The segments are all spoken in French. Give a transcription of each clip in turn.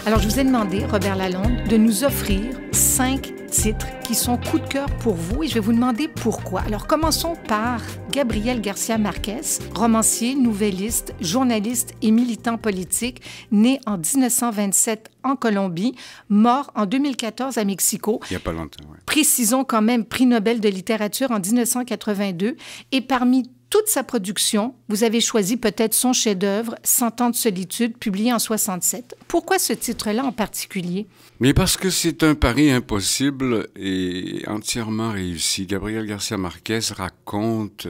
Alors, je vous ai demandé, Robert Lalonde, de nous offrir 5 titres qui sont coup de cœur pour vous et je vais vous demander pourquoi. Alors, commençons par Gabriel Garcia Marquez, romancier, nouvelliste, journaliste et militant politique, né en 1927 en Colombie, mort en 2014 à Mexico. Il n'y a pas longtemps, oui. Précisons quand même, prix Nobel de littérature en 1982. Et parmi toute sa production, vous avez choisi peut-être son chef-d'œuvre, Cent ans de solitude, publié en 67. Pourquoi ce titre-là en particulier? Mais parce que c'est un pari impossible et entièrement réussi. Gabriel Garcia Marquez raconte,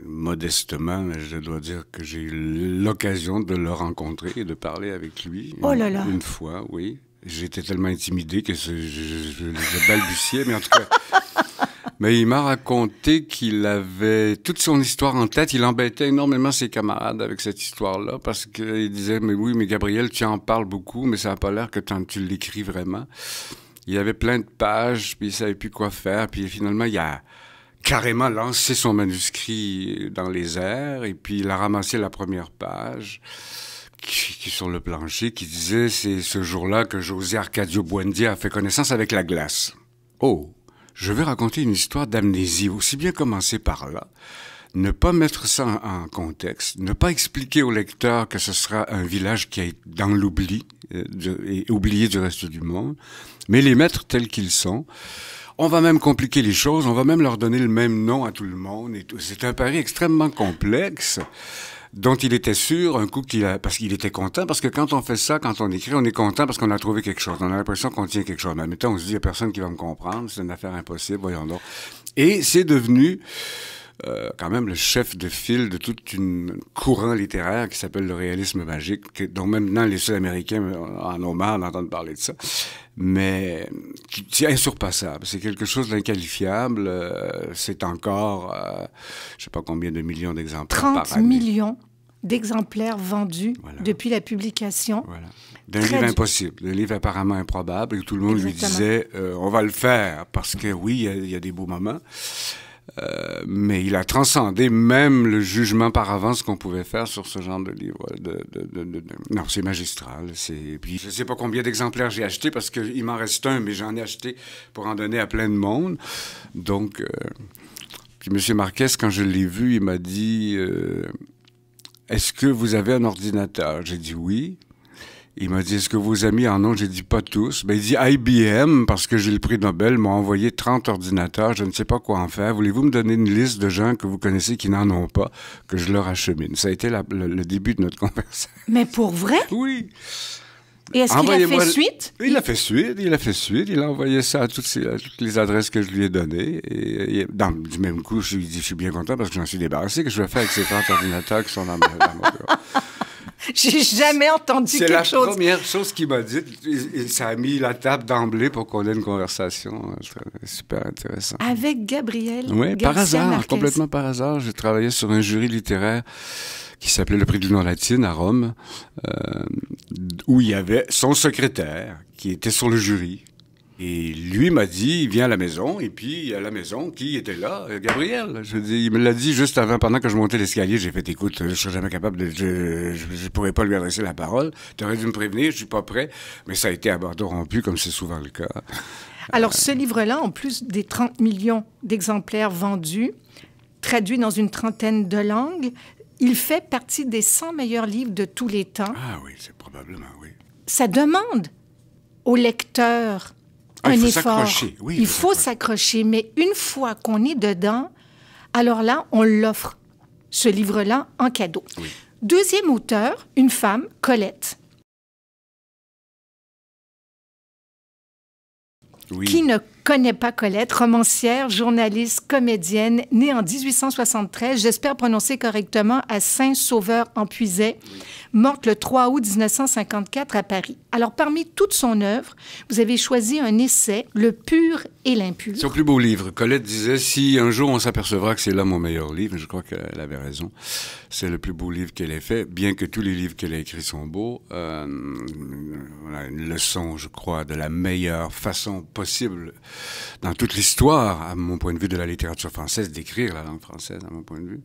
modestement, je dois dire que j'ai eu l'occasion de le rencontrer et de parler avec lui. Oh là là! Une fois, oui. J'étais tellement intimidé que je balbutiais, mais en tout cas... Mais il m'a raconté qu'il avait toute son histoire en tête. Il embêtait énormément ses camarades avec cette histoire-là parce qu'il disait, mais oui, mais Gabriel, tu en parles beaucoup, mais ça n'a pas l'air que tu l'écris vraiment. Il avait plein de pages, puis il savait plus quoi faire, puis finalement, il a carrément lancé son manuscrit dans les airs, et puis il a ramassé la première page qui sur le plancher, qui disait, c'est ce jour-là que José Arcadio Buendia a fait connaissance avec la glace. Oh! Je vais raconter une histoire d'amnésie, aussi bien commencer par là, ne pas mettre ça en contexte, ne pas expliquer au lecteur que ce sera un village qui est dans l'oubli et oublié du reste du monde, mais les mettre tels qu'ils sont. On va même compliquer les choses, on va même leur donner le même nom à tout le monde. Et tout. C'est un pari extrêmement complexe dont il était sûr un coup parce qu'il était content, parce que quand on fait ça, quand on écrit, on est content parce qu'on a trouvé quelque chose. On a l'impression qu'on tient quelque chose. Mais maintenant, on se dit, il n'y a personne qui va me comprendre, c'est une affaire impossible, voyons donc. Et c'est devenu quand même le chef de file de tout un courant littéraire qui s'appelle le réalisme magique, dont maintenant les Sud-Américains en ont marre d'entendre parler de ça, mais c'est insurpassable. C'est quelque chose d'inqualifiable. C'est encore, je sais pas combien de millions d'exemplaires par année. 30 millions d'exemplaires vendus depuis la publication. Voilà. D'un livre impossible, d'un livre apparemment improbable, et tout le monde lui disait on va le faire, parce que oui, il y a des beaux moments. Mais il a transcendé même le jugement par avance qu'on pouvait faire sur ce genre de livre. Non, c'est magistral. Puis je sais pas combien d'exemplaires j'ai acheté parce qu'il m'en reste un, mais j'en ai acheté pour en donner à plein de monde. Donc, puis M. Marquez, quand je l'ai vu, il m'a dit est-ce que vous avez un ordinateur? J'ai dit oui. Il m'a dit, est-ce que vos amis en ont? J'ai dit, pas tous. Ben, il dit, IBM, parce que j'ai le prix Nobel, m'a envoyé 30 ordinateurs. Je ne sais pas quoi en faire. Voulez-vous me donner une liste de gens que vous connaissez qui n'en ont pas, que je leur achemine? Ça a été le début de notre conversation. Mais pour vrai? Oui. Et est-ce qu'il a fait suite? Il a fait suite. Il a envoyé ça à toutes les adresses que je lui ai données. Et dans du même coup, je lui ai dit, je suis bien content parce que j'en suis débarrassé. Que je vais faire avec ces 30 ordinateurs qui sont dans mon bureau? J'ai jamais entendu quelque chose. C'est la première chose qu'il m'a dit. Ça a mis la table d'emblée pour qu'on ait une conversation. C'est super intéressant. Avec Gabriel Oui, par hasard, Marquez. complètement par hasard. J'ai travaillé sur un jury littéraire qui s'appelait le Prix de l'Union latine à Rome, où il y avait son secrétaire qui était sur le jury. Et lui m'a dit, il vient à la maison, et puis à la maison, qui était là? Gabriel. Je dis, il me l'a dit juste avant, pendant que je montais l'escalier. J'ai fait, écoute, je serais jamais capable je pourrais pas lui adresser la parole. Tu aurais dû me prévenir, je suis pas prêt. Mais ça a été à bordon rompu, comme c'est souvent le cas. Alors, ce livre-là, en plus des 30 millions d'exemplaires vendus, traduit dans une trentaine de langues, il fait partie des 100 meilleurs livres de tous les temps. Ah oui, c'est probablement, oui. Ça demande au lecteur un effort. Oui, il faut s'accrocher, mais une fois qu'on est dedans, alors là, on l'offre, ce livre-là, en cadeau. Oui. Deuxième auteur, une femme, Colette. Oui. Qui ne connaît pas Colette, romancière, journaliste, comédienne, née en 1873, j'espère prononcer correctement, à Saint-Sauveur-en-Puisaye, morte le 3 août 1954 à Paris. Alors, parmi toute son œuvre, vous avez choisi un essai, Le pur et l'impur. Son plus beau livre. Colette disait, si un jour on s'apercevra que c'est là mon meilleur livre, je crois qu'elle avait raison, c'est le plus beau livre qu'elle ait fait, bien que tous les livres qu'elle a écrits sont beaux. Voilà, une leçon, je crois, de la meilleure façon possible dans toute l'histoire, à mon point de vue, de la littérature française, d'écrire la langue française, à mon point de vue.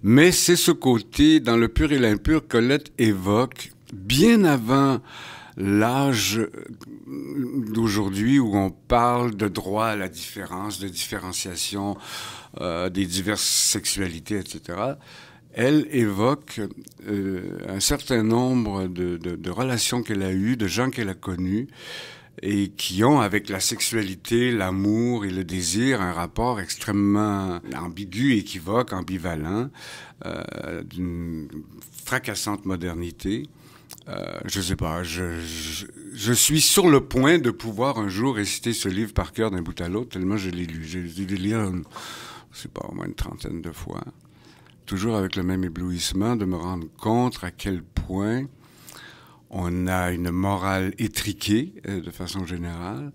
Mais c'est ce côté, dans Le pur et l'impur, Colette évoque bien avant l'âge d'aujourd'hui où on parle de droit à la différence, de différenciation des diverses sexualités, etc., elle évoque un certain nombre de relations qu'elle a eues, de gens qu'elle a connus, et qui ont, avec la sexualité, l'amour et le désir, un rapport extrêmement ambigu, équivoque, ambivalent, d'une fracassante modernité. Je sais pas, je suis sur le point de pouvoir un jour réciter ce livre par cœur d'un bout à l'autre, tellement je l'ai lu. J'ai dû le lire, je sais pas, au moins une trentaine de fois. Toujours avec le même éblouissement de me rendre compte à quel point on a une morale étriquée, de façon générale,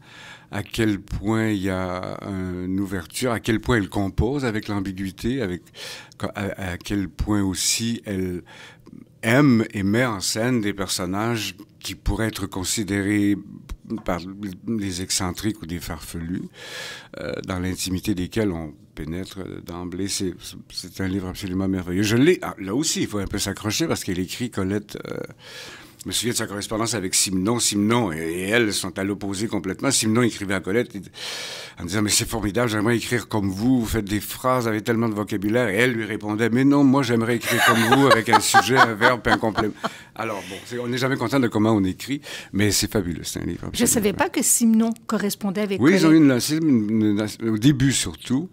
à quel point il y a une ouverture, à quel point elle compose avec l'ambiguïté, à quel point aussi elle aime et met en scène des personnages qui pourraient être considérés par des excentriques ou des farfelus, dans l'intimité desquels on pénètre d'emblée. C'est un livre absolument merveilleux. Je l'ai, là aussi, il faut un peu s'accrocher parce qu'elle écrit, Colette... Je me souviens de sa correspondance avec Simenon. Simenon et elle sont à l'opposé complètement. Simenon écrivait à Colette en disant « Mais c'est formidable, j'aimerais écrire comme vous faites des phrases avec tellement de vocabulaire. » Et elle lui répondait « Mais non, moi j'aimerais écrire comme vous avec un sujet, un verbe et un complément. » Alors bon, on n'est jamais content de comment on écrit, mais c'est fabuleux, c'est un livre. Je ne savais pas que Simenon correspondait avec Colette. Oui, ils ont au début surtout.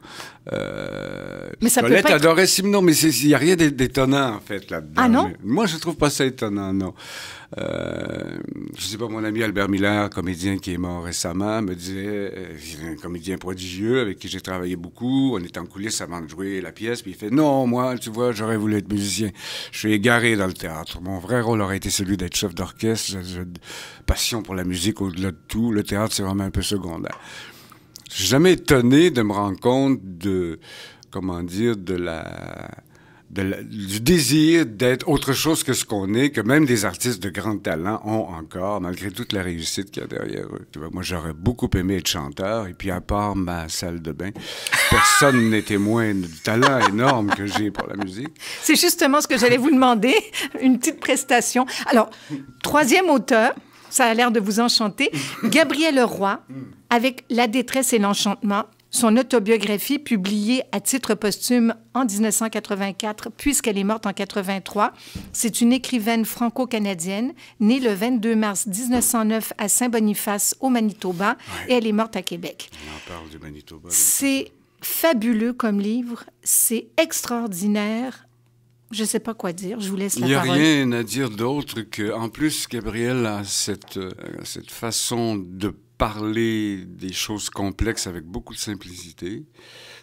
Mais ça Colette peut pas adorait Simenon, mais il n'y a rien d'étonnant en fait là-dedans. Ah non? Mais moi je trouve pas ça étonnant, non. Je sais pas, mon ami Albert Miller, comédien qui est mort récemment, me disait, un comédien prodigieux avec qui j'ai travaillé beaucoup, on était en coulisses avant de jouer la pièce, puis il fait « Non, moi, tu vois, j'aurais voulu être musicien. Je suis égaré dans le théâtre. Mon vrai rôle aurait été celui d'être chef d'orchestre. J'ai passion pour la musique au-delà de tout. Le théâtre, c'est vraiment un peu secondaire. » Je suis jamais étonné de me rendre compte de, comment dire, du désir d'être autre chose que ce qu'on est, que même des artistes de grand talent ont encore, malgré toute la réussite qu'il y a derrière eux. Tu vois, moi, j'aurais beaucoup aimé être chanteur, et puis à part ma salle de bain, personne n'est témoin du talent énorme que j'ai pour la musique. C'est justement ce que j'allais vous demander, une petite prestation. Alors, troisième auteur, ça a l'air de vous enchanter, Gabriel Leroy, avec La détresse et l'enchantement, son autobiographie publiée à titre posthume en 1984, puisqu'elle est morte en 83. C'est une écrivaine franco-canadienne, née le 22 mars 1909 à Saint-Boniface, au Manitoba, et elle est morte à Québec. On en parle du Manitoba. C'est fabuleux comme livre, c'est extraordinaire. Je ne sais pas quoi dire, je vous laisse la parole. Il n'y a rien à dire d'autre que, en plus, Gabriel a cette façon de parler des choses complexes avec beaucoup de simplicité,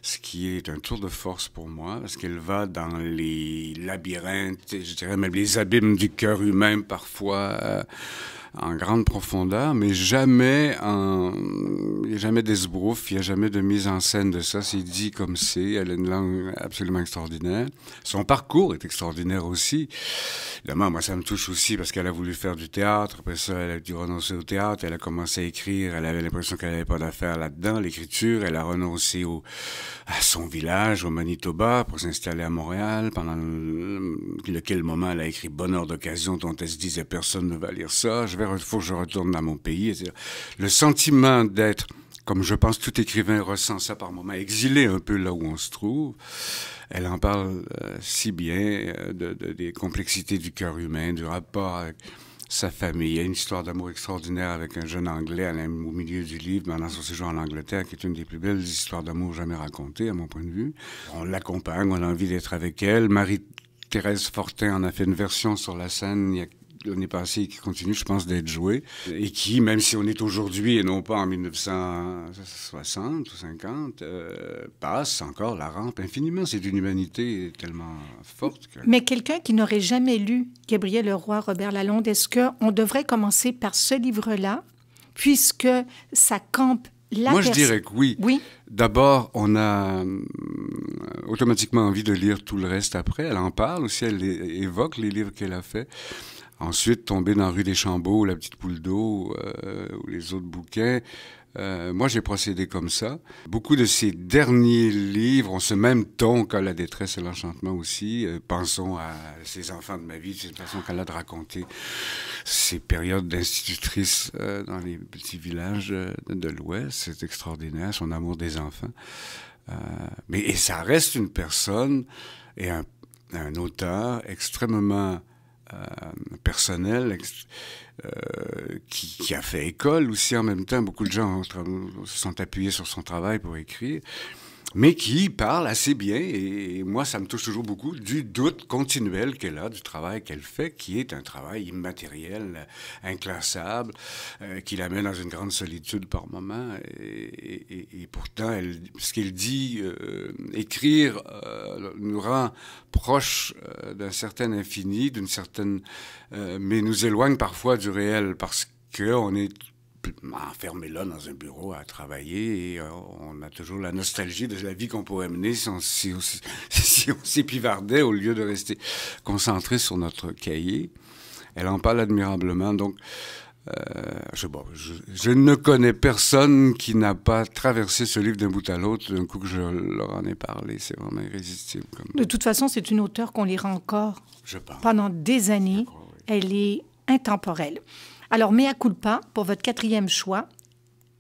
ce qui est un tour de force pour moi, parce qu'elle va dans les labyrinthes, je dirais même les abîmes du cœur humain parfois, en grande profondeur, mais jamais il n'y a jamais d'esbrouf, il n'y a jamais de mise en scène de ça, c'est dit comme c'est, elle a une langue absolument extraordinaire. Son parcours est extraordinaire aussi. Évidemment, moi, ça me touche aussi parce qu'elle a voulu faire du théâtre, après ça, elle a dû renoncer au théâtre, elle a commencé à écrire, elle avait l'impression qu'elle n'avait pas d'affaires là-dedans, l'écriture, elle a renoncé à son village, au Manitoba, pour s'installer à Montréal, pendant lequel moment elle a écrit Bonheur d'occasion, dont elle se disait personne ne va lire ça, il faut que je retourne dans mon pays. Etc. Le sentiment d'être, comme je pense tout écrivain ressent ça par moments, exilé un peu là où on se trouve. Elle en parle si bien des complexités du cœur humain, du rapport avec sa famille. Il y a une histoire d'amour extraordinaire avec un jeune Anglais au milieu du livre, pendant son séjour en Angleterre, qui est une des plus belles histoires d'amour jamais racontées, à mon point de vue. On l'accompagne, on a envie d'être avec elle. Marie-Thérèse Fortin en a fait une version sur la scène il y a l'année passée, qui continue, je pense, d'être joué, et qui, même si on est aujourd'hui et non pas en 1960 ou 50, passe encore la rampe infiniment. C'est une humanité tellement forte. Mais quelqu'un qui n'aurait jamais lu Gabriel Leroy, Robert Lalonde, est-ce qu'on devrait commencer par ce livre-là, puisque ça campe Moi, je dirais que oui. Oui. D'abord, on a automatiquement envie de lire tout le reste après. Elle en parle aussi, elle évoque les livres qu'elle a faits. Ensuite, tomber dans Rue des Chambeaux, La petite poule d'eau, ou les autres bouquins, Moi, j'ai procédé comme ça. Beaucoup de ses derniers livres ont ce même ton que La détresse et l'enchantement aussi. Pensons à Ces enfants de ma vie, c'est une façon qu'elle a de raconter ses périodes d'institutrice dans les petits villages de l'Ouest. C'est extraordinaire, son amour des enfants. Et ça reste une personne et un auteur extrêmement personnel, qui a fait école aussi en même temps. Beaucoup de gens se sont appuyés sur son travail pour écrire, mais qui parle assez bien, et moi, ça me touche toujours beaucoup, du doute continuel qu'elle a, du travail qu'elle fait, qui est un travail immatériel, inclassable, qui la met dans une grande solitude par moments, et pourtant, ce qu'elle dit, écrire nous rend proche d'un certain infini, d'une certaine... mais nous éloigne parfois du réel, parce qu'on est enfermé là dans un bureau à travailler, et on a toujours la nostalgie de la vie qu'on pourrait mener si on s'épivardait au lieu de rester concentré sur notre cahier. Elle en parle admirablement. Donc, je ne connais personne qui n'a pas traversé ce livre d'un bout à l'autre d'un coup que je leur en ai parlé. C'est vraiment irrésistible. De toute façon, c'est une auteure qu'on lira encore pendant des années. Oui. Elle est intemporelle. Alors, mea culpa, pour votre 4e choix,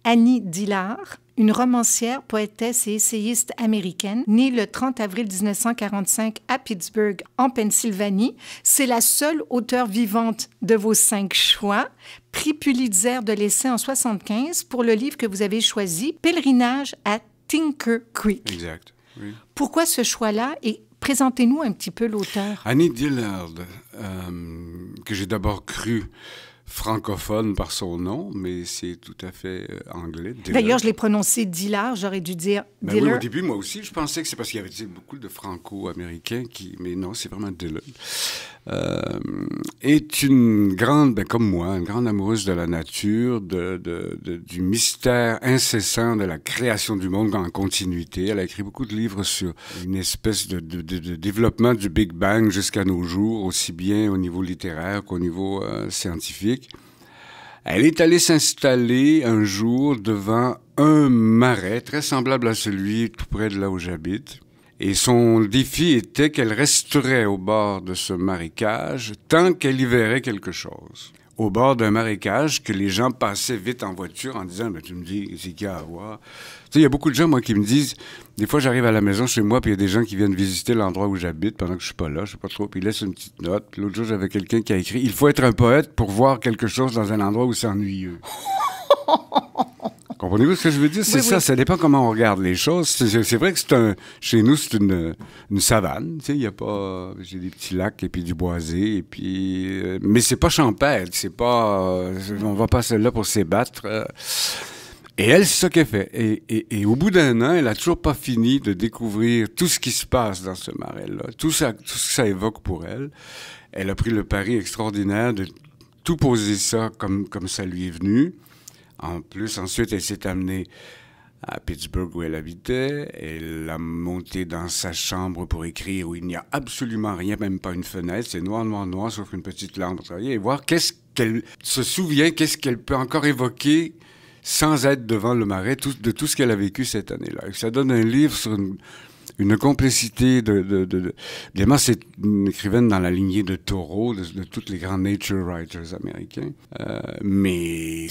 Annie Dillard, une romancière, poétesse et essayiste américaine, née le 30 avril 1945 à Pittsburgh, en Pennsylvanie. C'est la seule auteure vivante de vos 5 choix. Prix Pulitzer de l'essai en 1975 pour le livre que vous avez choisi, Pèlerinage à Tinker Creek. Exact, oui. Pourquoi ce choix-là? Et présentez-nous un petit peu l'auteur. Annie Dillard, que j'ai d'abord cru francophone par son nom, mais c'est tout à fait anglais. D'ailleurs, je l'ai prononcé Dillard, j'aurais dû dire Dillard. Oui, au début, moi aussi, je pensais que c'est parce qu'il y avait beaucoup de franco-américains mais non, c'est vraiment Dillard. Est une grande, comme moi, une grande amoureuse de la nature, du mystère incessant de la création du monde en continuité. Elle a écrit beaucoup de livres sur une espèce de développement du Big Bang jusqu'à nos jours, aussi bien au niveau littéraire qu'au niveau scientifique. Elle est allée s'installer un jour devant un marais très semblable à celui tout près de là où j'habite. Et son défi était qu'elle resterait au bord de ce marécage tant qu'elle y verrait quelque chose. Au bord d'un marécage que les gens passaient vite en voiture en disant « tu me dis, c'est qu'il y a à voir ». Tu sais, il y a beaucoup de gens, moi, qui me disent... Des fois, j'arrive à la maison chez moi, puis il y a des gens qui viennent visiter l'endroit où j'habite pendant que je suis pas là, je sais pas trop, puis ils laissent une petite note. Puis l'autre jour, j'avais quelqu'un qui a écrit « Il faut être un poète pour voir quelque chose dans un endroit où c'est ennuyeux ». Comprenez-vous ce que je veux dire? C'est ça, ça dépend comment on regarde les choses. C'est vrai que chez nous, c'est une savane. Tu sais, il y a pas... J'ai des petits lacs et puis du boisé, et puis... mais c'est pas champêtre, c'est pas... on va pas là pour s'ébattre. Et elle, c'est ça qu'elle fait. Et au bout d'un an, elle a toujours pas fini de découvrir tout ce qui se passe dans ce marais-là, tout ce que ça évoque pour elle. Elle a pris le pari extraordinaire de tout poser ça comme ça lui est venu. En plus, ensuite, elle s'est amenée à Pittsburgh où elle habitait. Elle a monté dans sa chambre pour écrire où il n'y a absolument rien, même pas une fenêtre. C'est noir, noir, noir, sauf une petite lampe à travailler. Et voir qu'est-ce qu'elle se souvient, qu'est-ce qu'elle peut encore évoquer sans être devant le marais, de tout ce qu'elle a vécu cette année-là. Et ça donne un livre sur une complicité Évidemment, c'est une écrivaine dans la lignée de Thoreau, de tous les grands nature writers américains. Mais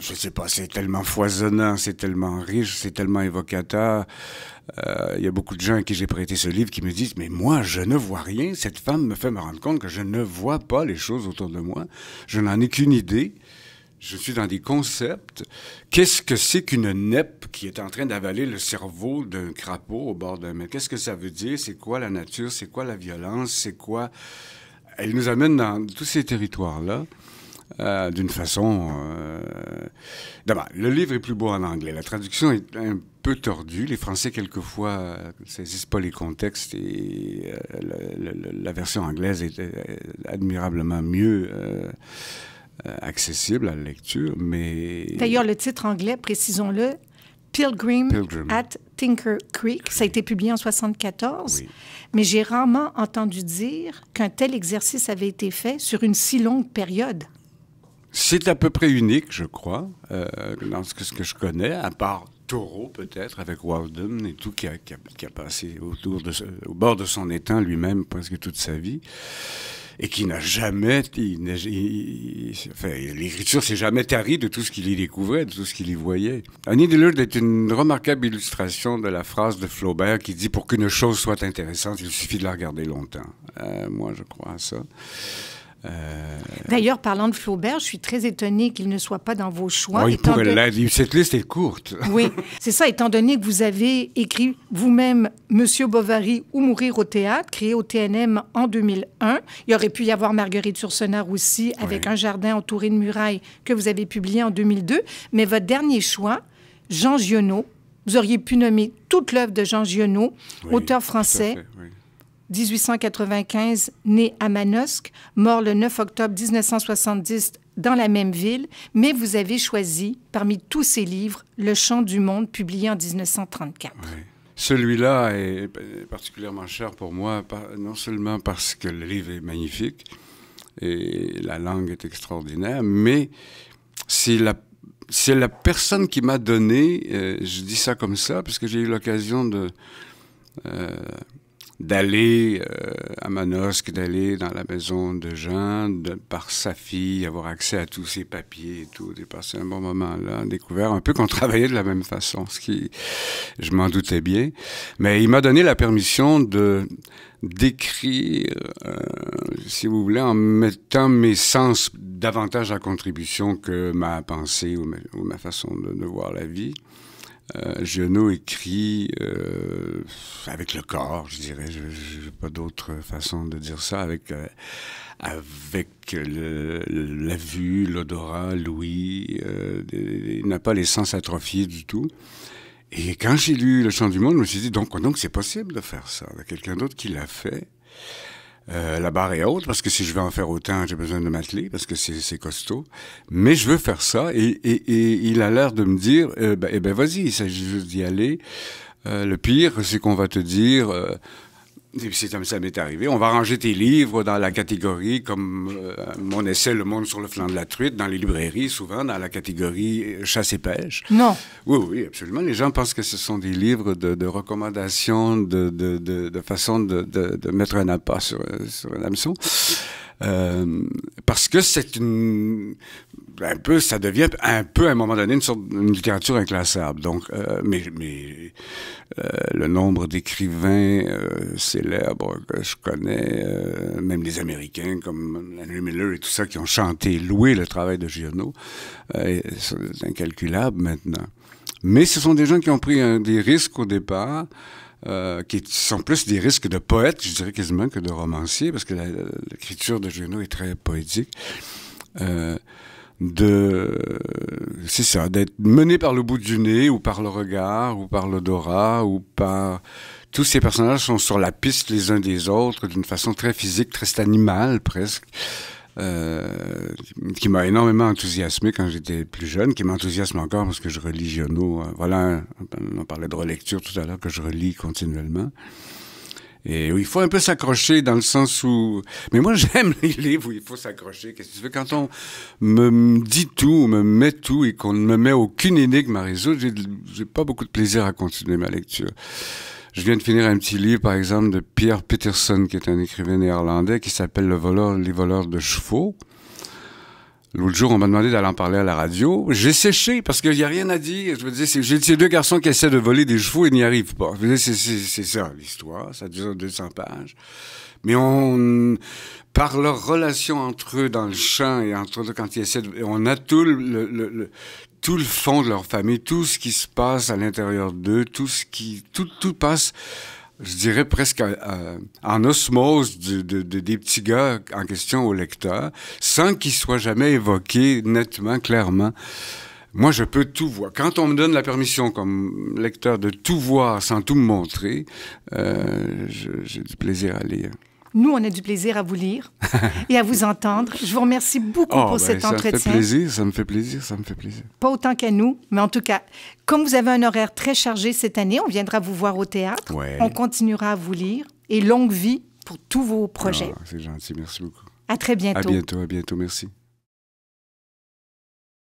je sais pas, c'est tellement foisonnant, c'est tellement riche, c'est tellement évocateur. Il y a beaucoup de gens à qui j'ai prêté ce livre qui me disent « Mais moi, je ne vois rien. Cette femme me fait me rendre compte que je ne vois pas les choses autour de moi. Je n'en ai qu'une idée. Je suis dans des concepts. Qu'est-ce que c'est qu'une neppe qui est en train d'avaler le cerveau d'un crapaud au bord d'un mer? Qu'est-ce que ça veut dire? C'est quoi la nature? C'est quoi la violence? C'est quoi... » Elle nous amène dans tous ces territoires-là. D'une façon... D'abord, le livre est plus beau en anglais. La traduction est un peu tordue. Les Français, quelquefois, ne saisissent pas les contextes et la version anglaise est admirablement mieux accessible à la lecture, mais... D'ailleurs, le titre anglais, précisons-le, Pilgrim at Tinker Creek. Ça a été publié en 1974. Oui. Mais j'ai rarement entendu dire qu'un tel exercice avait été fait sur une si longue période. C'est à peu près unique, je crois, dans ce que je connais, à part Thoreau, peut-être, avec Walden et tout, qui a passé au bord de son étang lui-même presque toute sa vie, et qui n'a jamais... l'écriture s'est jamais tarie de tout ce qu'il y découvrait, de tout ce qu'il y voyait. Annie Dillard est une remarquable illustration de la phrase de Flaubert qui dit « Pour qu'une chose soit intéressante, il suffit de la regarder longtemps ». Moi, je crois à ça. D'ailleurs, parlant de Flaubert, je suis très étonnée qu'il ne soit pas dans vos choix. Oui, cette liste est courte. Oui, c'est ça, étant donné que vous avez écrit vous-même Monsieur Bovary ou Mourir au théâtre, créé au TNM en 2001. Il aurait pu y avoir Marguerite Yourcenar aussi, avec Un jardin entouré de murailles, que vous avez publié en 2002. Mais votre dernier choix, Jean Giono, vous auriez pu nommer toute l'œuvre de Jean Giono, auteur français. Tout à fait, oui. 1895, né à Manosque, mort le 9 octobre 1970 dans la même ville, mais vous avez choisi, parmi tous ses livres, Le Chant du monde, publié en 1934. Oui. Celui-là est particulièrement cher pour moi, non seulement parce que le livre est magnifique et la langue est extraordinaire, mais c'est la personne qui m'a donné, je dis ça comme ça, parce que j'ai eu l'occasion d'aller à Manosque, d'aller dans la maison de Jean, par sa fille, avoir accès à tous ses papiers et tout, de passer un bon moment là, découvert un peu qu'on travaillait de la même façon, ce qui, je m'en doutais bien. Mais il m'a donné la permission d'écrire, si vous voulez, en mettant mes sens davantage en contribution que ma pensée ou ma façon de voir la vie. Giono écrit avec le corps, je dirais. Je n'ai pas d'autre façon de dire ça. Avec la vue, l'odorat, l'ouïe. Il n'a pas les sens atrophiés du tout. Et quand j'ai lu Le Chant du monde, je me suis dit, donc c'est possible de faire ça. Il y a quelqu'un d'autre qui l'a fait. La barre est haute, parce que si je vais en faire autant, j'ai besoin de m'atteler, parce que c'est costaud. Mais je veux faire ça, et il a l'air de me dire, vas-y, il s'agit juste d'y aller. Le pire, c'est qu'on va te dire, ça m'est arrivé, on va ranger tes livres dans la catégorie, comme mon essai Le monde sur le flanc de la truite, dans les librairies, souvent, dans la catégorie chasse et pêche. Non. Oui, absolument. Les gens pensent que ce sont des livres de recommandations, de façon de mettre un appât sur un hameçon. Parce que ça devient un peu à un moment donné une littérature inclassable. Donc, mais le nombre d'écrivains célèbres que je connais, même les Américains comme Henry Miller et tout ça, qui ont chanté, loué le travail de Giono, c'est incalculable maintenant. Mais ce sont des gens qui ont pris des risques au départ, qui sont plus des risques de poète, je dirais quasiment, que de romancier, parce que l'écriture de Giono est très poétique. C'est ça, d'être mené par le bout du nez, ou par le regard, ou par l'odorat, ou par... Tous ces personnages sont sur la piste les uns des autres, d'une façon très physique, très animale, presque. Qui m'a énormément enthousiasmé quand j'étais plus jeune, qui m'enthousiasme encore parce que je relis Giono. Voilà, on parlait de relecture tout à l'heure, que je relis continuellement. Et il faut un peu s'accrocher dans le sens où... Mais moi, j'aime les livres où il faut s'accrocher. Qu'est-ce que tu veux? Quand on me dit tout, me met tout et qu'on ne me met aucune énigme à résoudre, j'ai pas beaucoup de plaisir à continuer ma lecture. Je viens de finir un petit livre, par exemple, de Pierre Peterson, qui est un écrivain néerlandais, qui s'appelle Les voleurs de chevaux. L'autre jour, on m'a demandé d'aller en parler à la radio. J'ai séché, parce qu'il n'y a rien à dire. Je veux dire, j'ai ces deux garçons qui essaient de voler des chevaux et n'y arrivent pas. Je veux dire, c'est ça, l'histoire. Ça dure 200 pages. Mais par leur relation entre eux dans le champ et entre eux quand ils essaient on a tout le fond de leur famille, tout ce qui se passe à l'intérieur d'eux, tout passe, je dirais presque en osmose des petits gars en question au lecteur, sans qu'ils soient jamais évoqués nettement, clairement. Moi, je peux tout voir. Quand on me donne la permission comme lecteur de tout voir sans tout me montrer, j'ai du plaisir à lire. Nous, on a du plaisir à vous lire et à vous entendre. Je vous remercie beaucoup pour cet entretien. Ça me fait plaisir. Pas autant qu'à nous, mais en tout cas, comme vous avez un horaire très chargé cette année, on viendra vous voir au théâtre. Ouais. On continuera à vous lire et longue vie pour tous vos projets. C'est gentil, merci beaucoup. À très bientôt. À bientôt, merci.